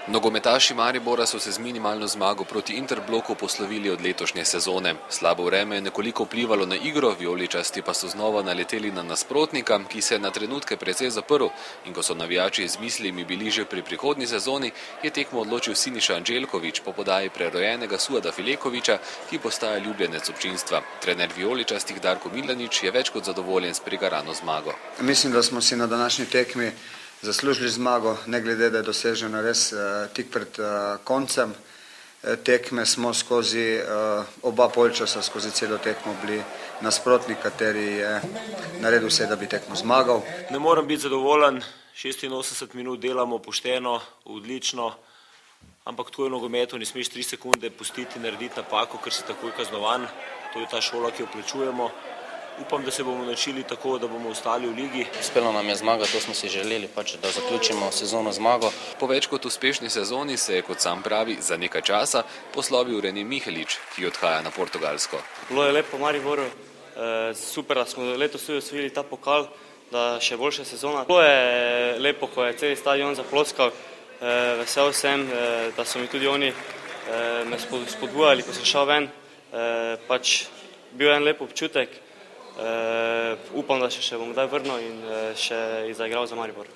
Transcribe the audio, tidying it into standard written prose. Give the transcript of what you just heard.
Nogometaši Maribora so se z minimalno zmago proti Interbloku poslovili od letošnje sezone. Slabo vreme je nekoliko vplivalo na igro, vijoličasti pa so znova naleteli na nasprotnika, ki se je na trenutke precej zaprl, in ko so navijači z mislimi bili že pri prihodnji sezoni, je tekmo odločil Siniša Anđelković po podaji prerojenega Suada Filekovića, ki postaja ljubljenec občinstva. Trener vijoličastih Darko Milanič je več kot zadovoljen s prigarano zmago. Mislim, da smo si na današnji tekmi zaslužili zmago, ne glede, da je dosežena res tik pred koncem tekme. Smo skozi oba polčasa, skozi celo tekmo bili nasprotnik, kateri je naredil vse, da bi tekmo zmagal. Ne morem biti zadovoljen, 86 minut delamo pošteno, odlično, ampak to je nogometu, ne smeš 3 sekunde pustiti narediti napako, ker si takoj kaznovan. To je ta šola, ki jo plačujemo. Upam, da se bomo naučili tako, da bomo ostali v ligi. Uspelo nam je zmaga, to smo si želeli, da zaključimo sezono zmago. Po več kot uspešni sezoni se je, kot sam pravi, za nekaj časa poslovil Rene Mihelič, ki odhaja na Portugalsko. Bilo je lepo v Mariboru, super, da smo letos tudi osvojili ta pokal, da še boljša sezona. Bilo je lepo, ko je cel stadion zaploskal, vesel sem, da so mi tudi oni me spodbujali, ko sem šel ven. Bil je en lep občutek. Upam, da še bom kdaj vrnil in še izigral za Maribor.